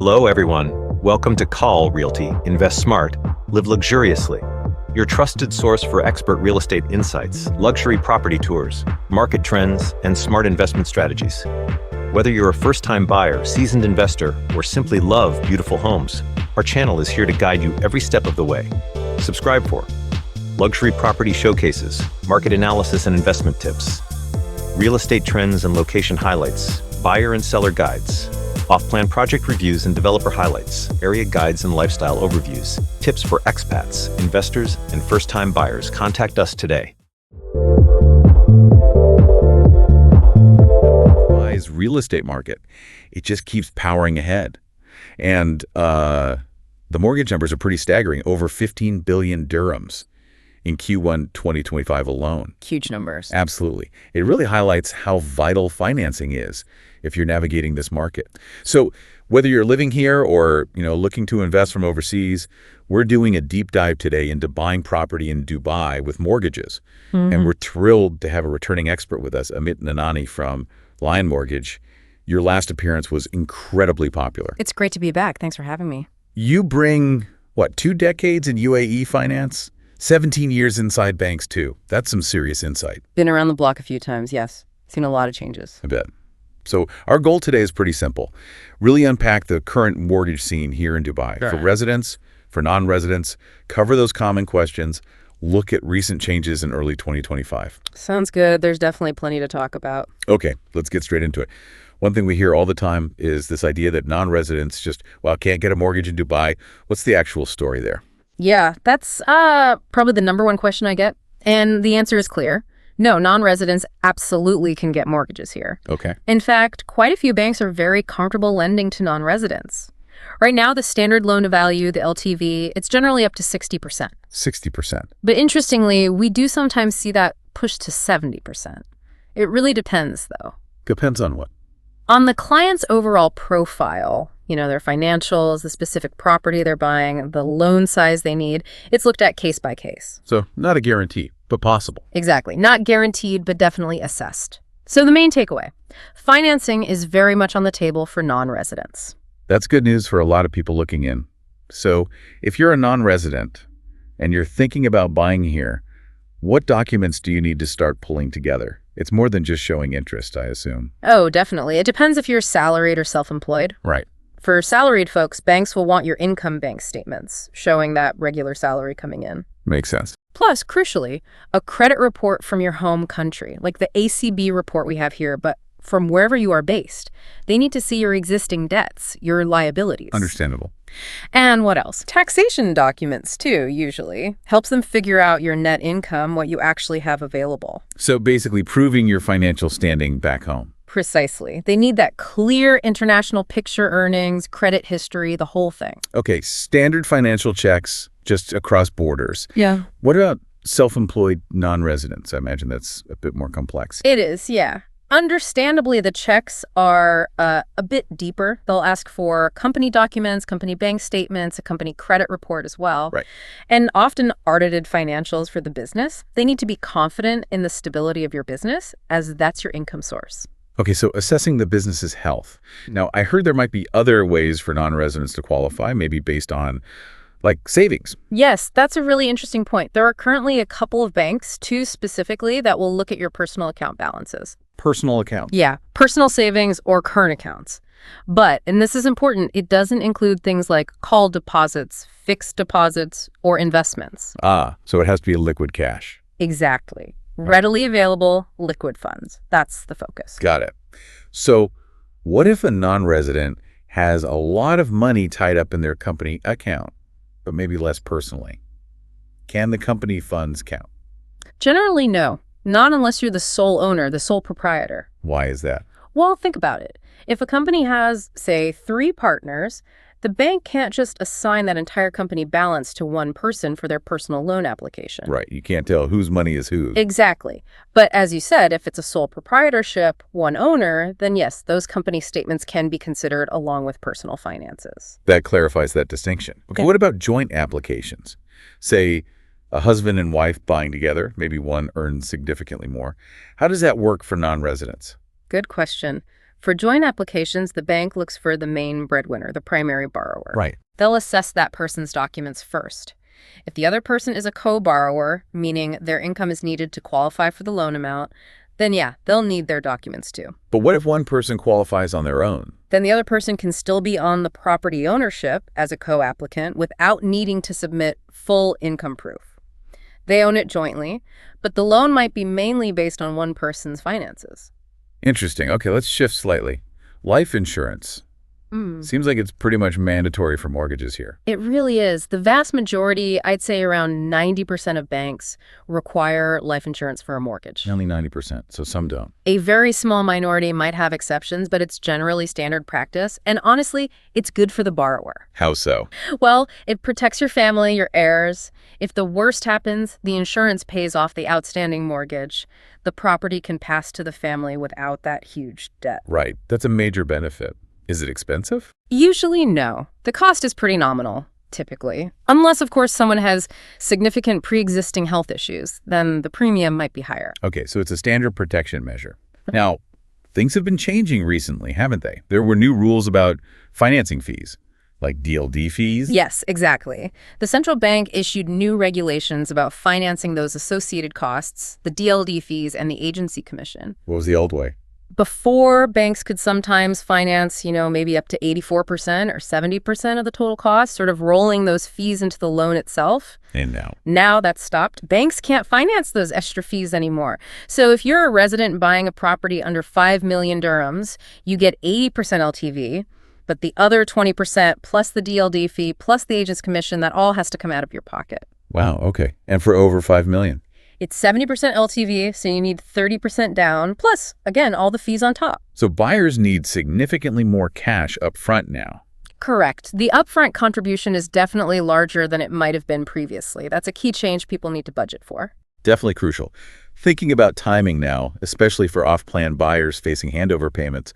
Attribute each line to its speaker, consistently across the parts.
Speaker 1: Hello, everyone. Welcome to Kaal Realty. Invest smart, live luxuriously. Your trusted source for expert real estate insights, luxury property tours, market trends, and smart investment strategies. Whether you're a first-time buyer, seasoned investor, or simply love beautiful homes, our channel is here to guide you every step of the way. Subscribe for luxury property showcases, market analysis and investment tips, real estate trends and location highlights, buyer and seller guides, off-plan project reviews and developer highlights, area guides and lifestyle overviews, tips for expats, investors, and first-time buyers. Contact us today.
Speaker 2: Real estate market, it just keeps powering ahead. And the mortgage numbers are pretty staggering, over 15 billion dirhams in Q1 2025 alone.
Speaker 3: Huge numbers.
Speaker 2: Absolutely. It really highlights how vital financing is if you're navigating this market. So whether you're living here or looking to invest from overseas, we're doing a deep dive today into buying property in Dubai with mortgages. And we're thrilled to have a returning expert with us, Amit Nanani from Lion Mortgage. Your last appearance was incredibly popular.
Speaker 3: It's great to be back. Thanks for having me.
Speaker 2: You bring, 2 decades in UAE finance? 17 years inside banks, too. That's some serious insight.
Speaker 3: Been around the block a few times, yes. Seen a lot of changes.
Speaker 2: I bet. So our goal today is pretty simple. Really unpack the current mortgage scene here in Dubai.
Speaker 3: Sure.
Speaker 2: For residents, for non-residents, cover those common questions, look at recent changes in early 2025.
Speaker 3: Sounds good. There's definitely plenty to talk about.
Speaker 2: Okay, let's get straight into it. One thing we hear all the time is this idea that non-residents just, can't get a mortgage in Dubai. What's the actual story there?
Speaker 3: Yeah, that's probably the number one question I get. And the answer is clear. No, non-residents absolutely can get mortgages here.
Speaker 2: Okay.
Speaker 3: In fact, quite a few banks are very comfortable lending to non-residents. Right now, the standard loan-to-value, the LTV, it's generally up to 60%.
Speaker 2: 60%.
Speaker 3: But interestingly, we do sometimes see that push to 70%. It really depends, though.
Speaker 2: Depends on what?
Speaker 3: On the client's overall profile, their financials, the specific property they're buying, the loan size they need, it's looked at case by case.
Speaker 2: So not a guarantee, but possible.
Speaker 3: Exactly. Not guaranteed, but definitely assessed. So the main takeaway, financing is very much on the table for non-residents.
Speaker 2: That's good news for a lot of people looking in. So if you're a non-resident and you're thinking about buying here, what documents do you need to start pulling together? It's more than just showing interest, I assume.
Speaker 3: Oh, definitely. It depends if you're salaried or self-employed.
Speaker 2: Right.
Speaker 3: For salaried folks, banks will want your income bank statements showing that regular salary coming in.
Speaker 2: Makes sense.
Speaker 3: Plus, crucially, a credit report from your home country, like the ACB report we have here, but from wherever you are based. They need to see your existing debts, your liabilities.
Speaker 2: Understandable.
Speaker 3: And what else? Taxation documents, too, usually. Helps them figure out your net income, what you actually have available.
Speaker 2: So basically proving your financial standing back home.
Speaker 3: Precisely. They need that clear international picture earnings, credit history, the whole thing.
Speaker 2: Okay, standard financial checks just across borders.
Speaker 3: Yeah.
Speaker 2: What about self-employed non-residents? I imagine that's a bit more complex.
Speaker 3: It is, yeah. Understandably, the checks are a bit deeper. They'll ask for company documents, company bank statements, a company credit report as well.
Speaker 2: Right.
Speaker 3: And often audited financials for the business. They need to be confident in the stability of your business, as that's your income source.
Speaker 2: Okay, so assessing the business's health. Now, I heard there might be other ways for non-residents to qualify, maybe based on savings.
Speaker 3: Yes, that's a really interesting point. There are currently a couple of banks, 2 specifically, that will look at your personal account balances.
Speaker 2: Personal account.
Speaker 3: Yeah, personal savings or current accounts. But, and this is important, it doesn't include things like call deposits, fixed deposits, or investments.
Speaker 2: So it has to be liquid cash.
Speaker 3: Exactly. Readily available liquid funds. That's the focus.
Speaker 2: Got it. So what if a non-resident has a lot of money tied up in their company account, but maybe less personally? Can the company funds count?
Speaker 3: Generally, no. Not unless you're the sole owner, the sole proprietor.
Speaker 2: Why is that?
Speaker 3: Well, think about it. If a company has, say, 3 partners, the bank can't just assign that entire company balance to one person for their personal loan application.
Speaker 2: Right. You can't tell whose money is whose.
Speaker 3: Exactly. But as you said, if it's a sole proprietorship, one owner, then yes, those company statements can be considered along with personal finances.
Speaker 2: That clarifies that distinction. Okay. What about joint applications? Say a husband and wife buying together, maybe one earns significantly more. How does that work for non-residents?
Speaker 3: Good question. For joint applications, the bank looks for the main breadwinner, the primary borrower.
Speaker 2: Right.
Speaker 3: They'll assess that person's documents first. If the other person is a co-borrower, meaning their income is needed to qualify for the loan amount, then yeah, they'll need their documents too.
Speaker 2: But what if one person qualifies on their own?
Speaker 3: Then the other person can still be on the property ownership as a co-applicant without needing to submit full income proof. They own it jointly, but the loan might be mainly based on one person's finances.
Speaker 2: Interesting. Okay, let's shift slightly. Life insurance. Seems like it's pretty much mandatory for mortgages here.
Speaker 3: It really is. The vast majority, I'd say around 90% of banks, require life insurance for a mortgage.
Speaker 2: Only 90%, so some don't.
Speaker 3: A very small minority might have exceptions, but it's generally standard practice. And honestly, it's good for the borrower.
Speaker 2: How so?
Speaker 3: Well, it protects your family, your heirs. If the worst happens, the insurance pays off the outstanding mortgage. The property can pass to the family without that huge debt.
Speaker 2: Right. That's a major benefit. Is it expensive?
Speaker 3: Usually, no. The cost is pretty nominal, typically. Unless, of course, someone has significant pre-existing health issues, then the premium might be higher.
Speaker 2: Okay, so it's a standard protection measure. Now, things have been changing recently, haven't they? There were new rules about financing fees, like DLD fees.
Speaker 3: Yes, exactly. The central bank issued new regulations about financing those associated costs, the DLD fees, and the agency commission.
Speaker 2: What was the old way?
Speaker 3: Before, banks could sometimes finance, maybe up to 84% or 70% of the total cost, sort of rolling those fees into the loan itself.
Speaker 2: And now?
Speaker 3: Now that's stopped. Banks can't finance those extra fees anymore. So if you're a resident buying a property under 5 million dirhams, you get 80% LTV, but the other 20% plus the DLD fee plus the agent's commission, that all has to come out of your pocket.
Speaker 2: Wow, okay. And for over 5 million?
Speaker 3: It's 70% LTV, so you need 30% down, plus, again, all the fees on top.
Speaker 2: So buyers need significantly more cash up front now.
Speaker 3: Correct. The upfront contribution is definitely larger than it might have been previously. That's a key change people need to budget for.
Speaker 2: Definitely crucial. Thinking about timing now, especially for off-plan buyers facing handover payments,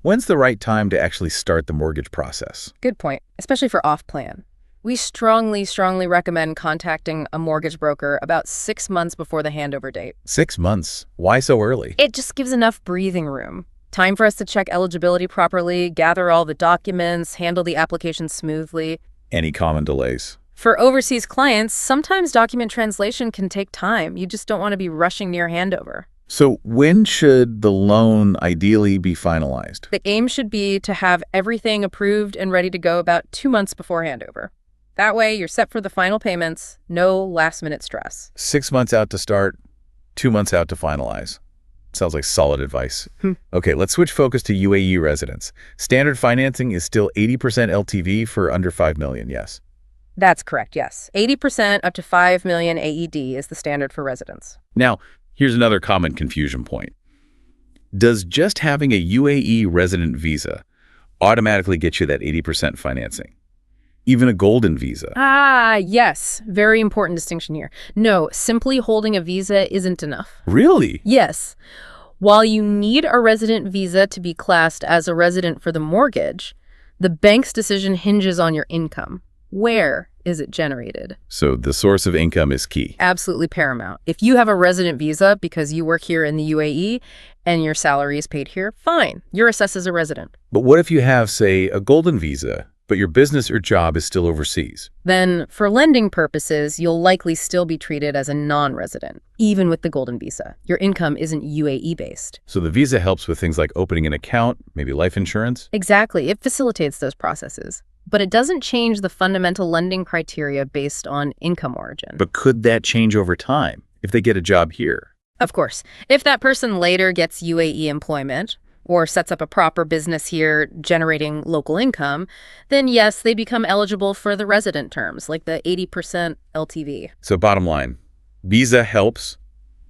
Speaker 2: when's the right time to actually start the mortgage process?
Speaker 3: Good point, especially for off-plan. We strongly recommend contacting a mortgage broker about 6 months before the handover date.
Speaker 2: 6 months? Why so early?
Speaker 3: It just gives enough breathing room. Time for us to check eligibility properly, gather all the documents, handle the application smoothly.
Speaker 2: Any common delays?
Speaker 3: For overseas clients, sometimes document translation can take time. You just don't want to be rushing near handover.
Speaker 2: So when should the loan ideally be finalized?
Speaker 3: The aim should be to have everything approved and ready to go about 2 months before handover. That way, you're set for the final payments, no last-minute stress.
Speaker 2: 6 months out to start, 2 months out to finalize. Sounds like solid advice. Okay, let's switch focus to UAE residents. Standard financing is still 80% LTV for under 5 million, yes?
Speaker 3: That's correct, yes. 80% up to 5 million AED is the standard for residents.
Speaker 2: Now, here's another common confusion point. Does just having a UAE resident visa automatically get you that 80% financing? Even a golden visa?
Speaker 3: Ah, yes. Very important distinction here. No, simply holding a visa isn't enough.
Speaker 2: Really?
Speaker 3: Yes. While you need a resident visa to be classed as a resident for the mortgage, the bank's decision hinges on your income. Where is it generated?
Speaker 2: So the source of income is key.
Speaker 3: Absolutely paramount. If you have a resident visa because you work here in the UAE and your salary is paid here, fine. You're assessed as a resident.
Speaker 2: But what if you have, say, a golden visa, but your business or job is still overseas?
Speaker 3: Then, for lending purposes, you'll likely still be treated as a non-resident, even with the golden visa. Your income isn't UAE-based.
Speaker 2: So the visa helps with things like opening an account, maybe life insurance?
Speaker 3: Exactly. It facilitates those processes. But it doesn't change the fundamental lending criteria based on income origin.
Speaker 2: But could that change over time if they get a job here?
Speaker 3: Of course. If that person later gets UAE employment, or sets up a proper business here generating local income, then yes, they become eligible for the resident terms, like the 80% LTV.
Speaker 2: So bottom line, visa helps,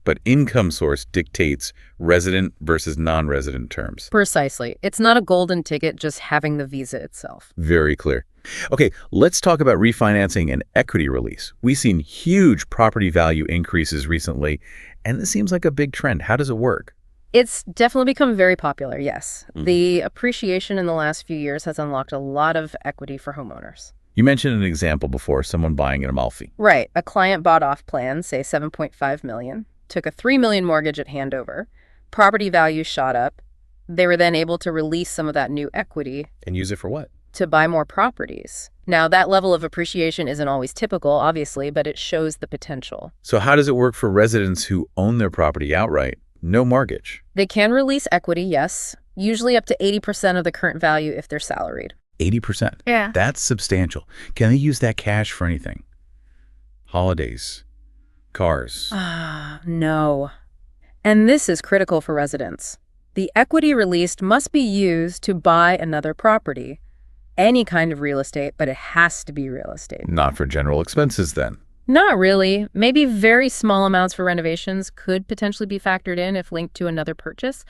Speaker 2: but income source dictates resident versus non-resident terms.
Speaker 3: Precisely. It's not a golden ticket just having the visa itself.
Speaker 2: Very clear. Okay, let's talk about refinancing and equity release. We've seen huge property value increases recently, and this seems like a big trend. How does it work?
Speaker 3: It's definitely become very popular, yes. The appreciation in the last few years has unlocked a lot of equity for homeowners.
Speaker 2: You mentioned an example before, someone buying an Amalfi.
Speaker 3: Right. A client bought off plan, say 7.5 million, took a 3 million mortgage at handover, property value shot up, They were then able to release some of that new equity
Speaker 2: And use it for what?
Speaker 3: to buy more properties. Now, that level of appreciation isn't always typical, obviously, but it shows the potential.
Speaker 2: So how does it work for residents who own their property outright? No mortgage.
Speaker 3: They can release equity, yes, usually up to 80% of the current value if they're salaried.
Speaker 2: 80%.
Speaker 3: Yeah.
Speaker 2: That's substantial. Can they use that cash for anything? Holidays, cars.
Speaker 3: No. And this is critical for residents. The equity released must be used to buy another property. Any kind of real estate, but it has to be real estate.
Speaker 2: Not for general expenses then.
Speaker 3: Not really. Maybe very small amounts for renovations could potentially be factored in if linked to another purchase,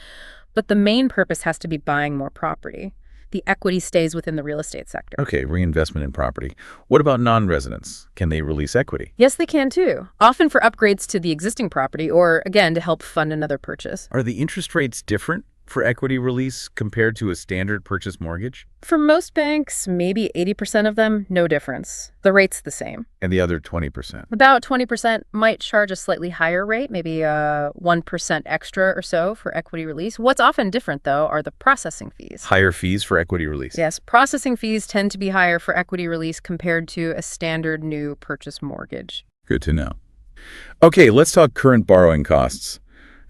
Speaker 3: but the main purpose has to be buying more property. The equity stays within the real estate sector.
Speaker 2: Okay, reinvestment in property. What about non-residents? Can they release equity?
Speaker 3: Yes, they can too, often for upgrades to the existing property or, again, to help fund another purchase.
Speaker 2: Are the interest rates different for equity release compared to a standard purchase mortgage?
Speaker 3: For most banks, maybe 80% of them, no difference. The rate's the same.
Speaker 2: And the other 20%?
Speaker 3: About 20% might charge a slightly higher rate, maybe 1% extra or so for equity release. What's often different, though, are the processing fees.
Speaker 2: Higher fees for equity release?
Speaker 3: Yes, processing fees tend to be higher for equity release compared to a standard new purchase mortgage.
Speaker 2: Good to know. Okay, let's talk current borrowing costs.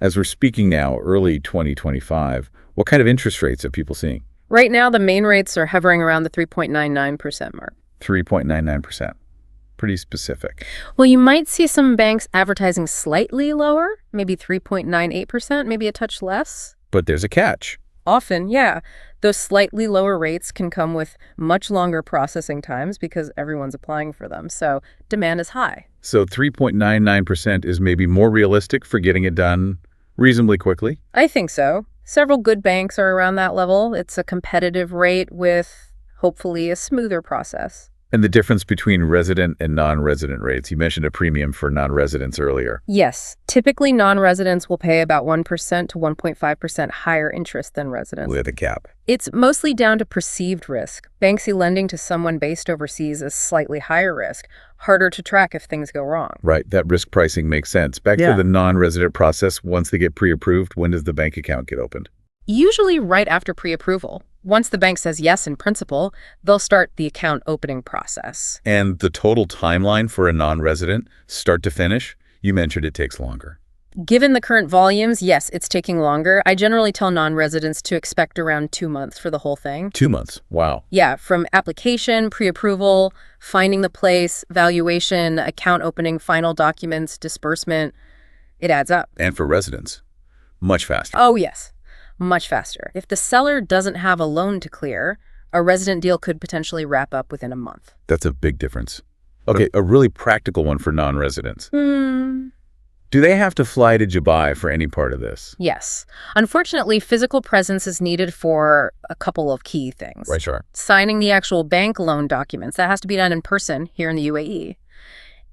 Speaker 2: As we're speaking now, early 2025, what kind of interest rates are people seeing?
Speaker 3: Right now, the main rates are hovering around the 3.99% mark.
Speaker 2: 3.99%. Pretty specific.
Speaker 3: Well, you might see some banks advertising slightly lower, maybe 3.98%, maybe a touch less.
Speaker 2: But there's a catch.
Speaker 3: Often, yeah. Those slightly lower rates can come with much longer processing times because everyone's applying for them, so demand is high.
Speaker 2: So 3.99% is maybe more realistic for getting it done reasonably quickly?
Speaker 3: I think so. Several good banks are around that level. It's a competitive rate with hopefully a smoother process.
Speaker 2: And the difference between resident and non-resident rates, you mentioned a premium for non-residents earlier.
Speaker 3: Yes. Typically, non-residents will pay about 1% to 1.5% higher interest than residents.
Speaker 2: With a cap.
Speaker 3: It's mostly down to perceived risk. Banks see lending to someone based overseas as slightly higher risk, harder to track if things go wrong.
Speaker 2: Right, that risk pricing makes sense. Back to the non-resident process, once they get pre-approved, when does the bank account get opened?
Speaker 3: Usually right after pre-approval. Once the bank says yes in principle, they'll start the account opening process.
Speaker 2: And the total timeline for a non-resident, start to finish, you mentioned it takes longer.
Speaker 3: Given the current volumes, yes, it's taking longer. I generally tell non-residents to expect around 2 months for the whole thing.
Speaker 2: 2 months. Wow.
Speaker 3: Yeah, from application, pre-approval, finding the place, valuation, account opening, final documents, disbursement, it adds up.
Speaker 2: And for residents, much faster.
Speaker 3: Oh, yes. Much faster. If the seller doesn't have a loan to clear, a resident deal could potentially wrap up within a month.
Speaker 2: That's a big difference. Okay, a really practical one for non-residents. Do they have to fly to Dubai for any part of this?
Speaker 3: Yes. Unfortunately, physical presence is needed for a couple of key things.
Speaker 2: Right, sure.
Speaker 3: Signing the actual bank loan documents, that has to be done in person here in the UAE.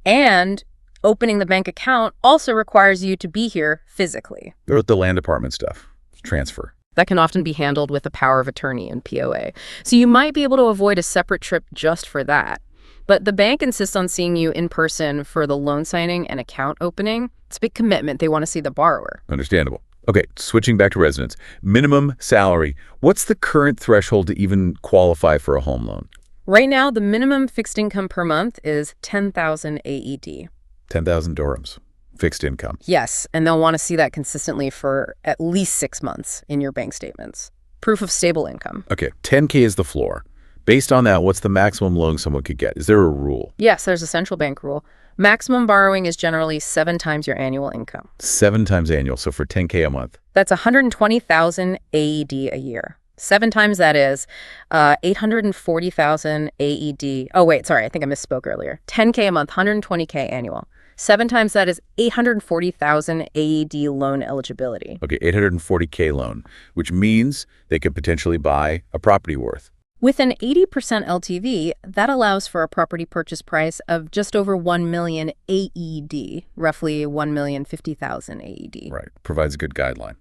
Speaker 3: And opening the bank account also requires you to be here physically.
Speaker 2: Or the land department stuff. Transfer.
Speaker 3: That can often be handled with a power of attorney and POA. So you might be able to avoid a separate trip just for that. But the bank insists on seeing you in person for the loan signing and account opening. It's a big commitment. They want to see the borrower.
Speaker 2: Understandable. Okay, switching back to residents. Minimum salary. What's the current threshold to even qualify for a home loan?
Speaker 3: Right now, the minimum fixed income per month is 10,000 AED.
Speaker 2: 10,000 dirhams. Fixed income.
Speaker 3: Yes, and they'll want to see that consistently for at least 6 months in your bank statements. Proof of stable income.
Speaker 2: Okay, 10K is the floor. Based on that, what's the maximum loan someone could get? Is there a rule?
Speaker 3: Yes, there's a central bank rule. Maximum borrowing is generally 7 times your annual income.
Speaker 2: 7 times annual, so for 10K a month.
Speaker 3: That's 120,000 AED a year. 7 times that is 840,000 AED. Oh, wait, sorry, I think I misspoke earlier. 10K a month, 120K annual. 7 times that is 840,000 AED loan eligibility.
Speaker 2: Okay, 840K loan, which means they could potentially buy a property worth.
Speaker 3: With an 80% LTV, that allows for a property purchase price of just over 1 million AED, roughly 1,050,000 AED.
Speaker 2: Right, provides a good guideline.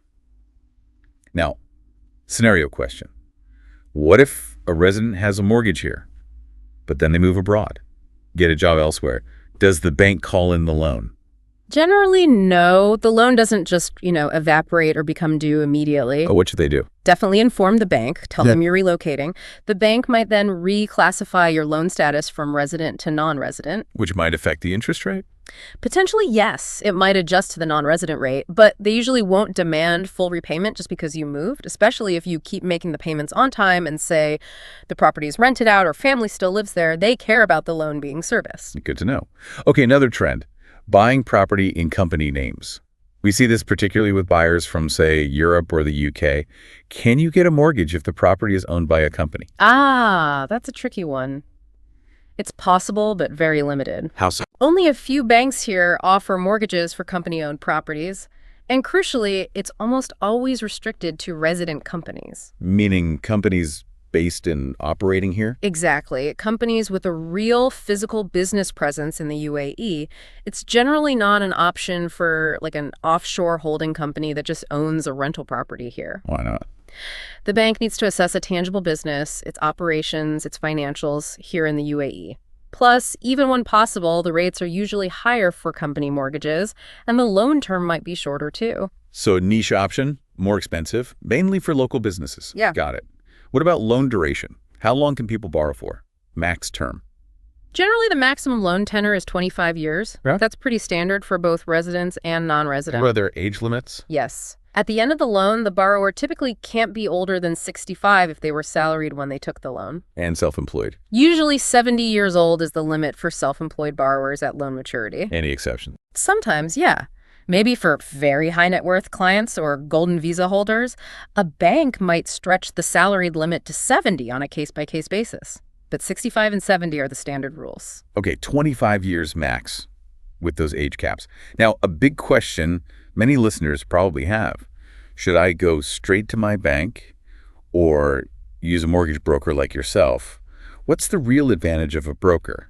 Speaker 2: Now, scenario question. What if a resident has a mortgage here, but then they move abroad, get a job elsewhere? Does the bank call in the loan?
Speaker 3: Generally, no. The loan doesn't just, evaporate or become due immediately.
Speaker 2: Oh, what should they do?
Speaker 3: Definitely inform the bank. Tell them you're relocating. The bank might then reclassify your loan status from resident to non-resident.
Speaker 2: Which might affect the interest rate?
Speaker 3: Potentially, yes. It might adjust to the non-resident rate, but they usually won't demand full repayment just because you moved, especially if you keep making the payments on time and say the property is rented out or family still lives there. They care about the loan being serviced.
Speaker 2: Good to know. Okay, another trend. Buying property in company names. We see this particularly with buyers from, say, Europe or the UK. Can you get a mortgage if the property is owned by a company?
Speaker 3: Ah, that's a tricky one. It's possible, but very limited.
Speaker 2: How so?
Speaker 3: Only a few banks here offer mortgages for company-owned properties. And crucially, it's almost always restricted to resident companies.
Speaker 2: Meaning companies based in operating here?
Speaker 3: Exactly. Companies with a real physical business presence in the UAE, it's generally not an option for like an offshore holding company that just owns a rental property here.
Speaker 2: Why not?
Speaker 3: The bank needs to assess a tangible business, its operations, its financials here in the UAE. Plus, even when possible, the rates are usually higher for company mortgages, and the loan term might be shorter too.
Speaker 2: So a niche option, more expensive, mainly for local businesses.
Speaker 3: Yeah.
Speaker 2: Got it. What about loan duration? How long can people borrow for? Max term.
Speaker 3: Generally, the maximum loan tenor is 25 years.
Speaker 2: Yeah.
Speaker 3: That's pretty standard for both residents and non-resident.
Speaker 2: What are there age limits?
Speaker 3: Yes. At the end of the loan, the borrower typically can't be older than 65 if they were salaried when they took the loan.
Speaker 2: And self-employed.
Speaker 3: Usually 70 years old is the limit for self-employed borrowers at loan maturity.
Speaker 2: Any exceptions?
Speaker 3: Sometimes, yeah. Maybe for very high net worth clients or golden visa holders, a bank might stretch the salaried limit to 70 on a case-by-case basis. But 65 and 70 are the standard rules.
Speaker 2: Okay, 25 years max with those age caps. Now, a big question many listeners probably have. Should I go straight to my bank or use a mortgage broker like yourself? What's the real advantage of a broker?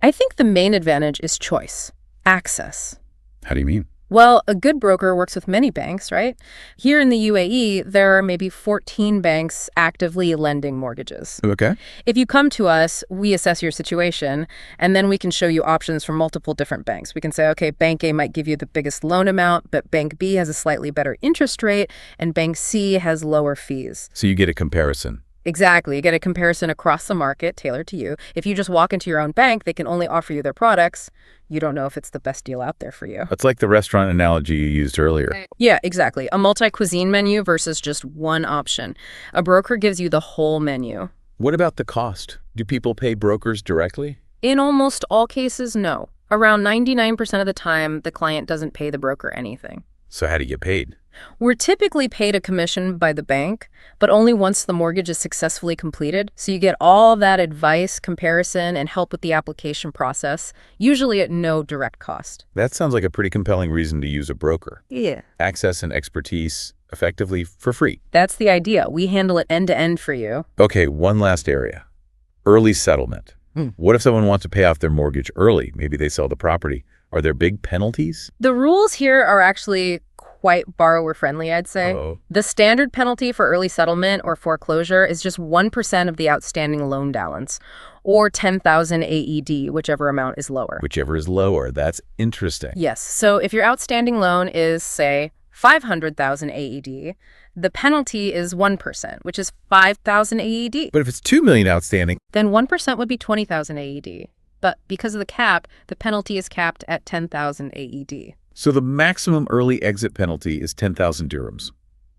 Speaker 3: I think the main advantage is choice, access.
Speaker 2: How do you mean?
Speaker 3: Well, a good broker works with many banks, right? Here in the UAE, there are maybe 14 banks actively lending mortgages.
Speaker 2: Okay.
Speaker 3: If you come to us, we assess your situation, and then we can show you options from multiple different banks. We can say, okay, Bank A might give you the biggest loan amount, but Bank B has a slightly better interest rate, and Bank C has lower fees.
Speaker 2: So you get a comparison.
Speaker 3: Exactly. You get a comparison across the market tailored to you. If you just walk into your own bank, they can only offer you their products. You don't know if it's the best deal out there for you.
Speaker 2: That's like the restaurant analogy you used earlier.
Speaker 3: Yeah, exactly. A multi-cuisine menu versus just one option. A broker gives you the whole menu.
Speaker 2: What about the cost? Do people pay brokers directly?
Speaker 3: In almost all cases, no. Around 99% of the time, the client doesn't pay the broker anything.
Speaker 2: So how do you get paid?
Speaker 3: We're typically paid a commission by the bank, but only once the mortgage is successfully completed. So you get all that advice, comparison, and help with the application process, usually at no direct cost.
Speaker 2: That sounds like a pretty compelling reason to use a broker.
Speaker 3: Yeah.
Speaker 2: Access and expertise effectively for free.
Speaker 3: That's the idea. We handle it end to end for you.
Speaker 2: Okay, one last area. Early settlement. What if someone wants to pay off their mortgage early? Maybe they sell the property. Are there big penalties?
Speaker 3: The rules here are actually quite borrower-friendly, I'd say.
Speaker 2: Uh-oh.
Speaker 3: The standard penalty for early settlement or foreclosure is just 1% of the outstanding loan balance, or 10,000 AED, whichever amount is lower.
Speaker 2: Whichever is lower. That's interesting.
Speaker 3: Yes. So if your outstanding loan is, say, 500,000 AED, the penalty is 1%, which is 5,000 AED.
Speaker 2: But if it's 2 million outstanding,
Speaker 3: Then 1% would be 20,000 AED. But because of the cap, the penalty is capped at 10,000 AED.
Speaker 2: so the maximum early exit penalty is 10,000 dirhams.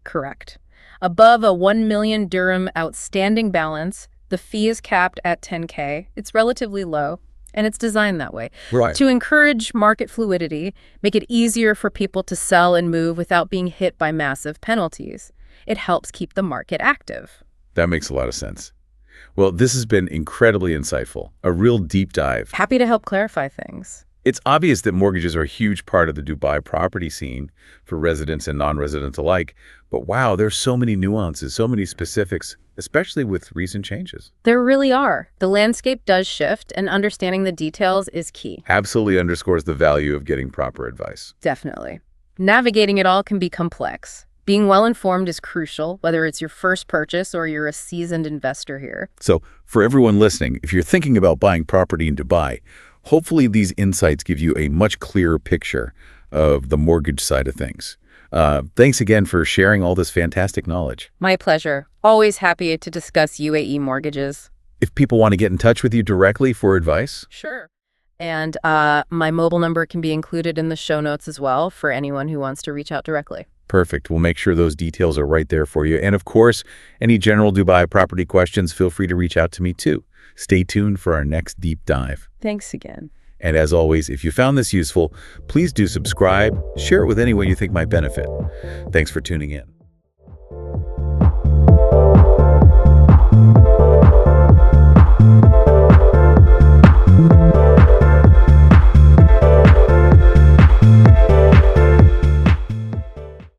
Speaker 3: Correct. Above a 1 million dirham outstanding balance, the fee is capped at 10K. It's relatively low, and it's designed that way.
Speaker 2: Right.
Speaker 3: To encourage market fluidity, make it easier for people to sell and move without being hit by massive penalties. It helps keep the market active.
Speaker 2: That makes a lot of sense. Well, this has been incredibly insightful, a real deep dive.
Speaker 3: Happy to help clarify things.
Speaker 2: It's obvious that mortgages are a huge part of the Dubai property scene for residents and non-residents alike. But wow, there's so many nuances, so many specifics, especially with recent changes.
Speaker 3: There really are. The landscape does shift, and understanding the details is key.
Speaker 2: Absolutely underscores the value of getting proper advice.
Speaker 3: Definitely. Navigating it all can be complex. Being well-informed is crucial, whether it's your first purchase or you're a seasoned investor here.
Speaker 2: So for everyone listening, if you're thinking about buying property in Dubai, hopefully these insights give you a much clearer picture of the mortgage side of things. Thanks again for sharing all this fantastic knowledge.
Speaker 3: My pleasure. Always happy to discuss UAE mortgages.
Speaker 2: If people want to get in touch with you directly for advice,
Speaker 3: Sure. And my mobile number can be included in the show notes as well for anyone who wants to reach out directly.
Speaker 2: perfect. We'll make sure those details are right there for you. And of course, any general Dubai property questions, feel free to reach out to me too. Stay tuned for our next deep dive.
Speaker 3: Thanks again.
Speaker 2: And as always, if you found this useful, please do subscribe, share it with anyone you think might benefit. Thanks for tuning in.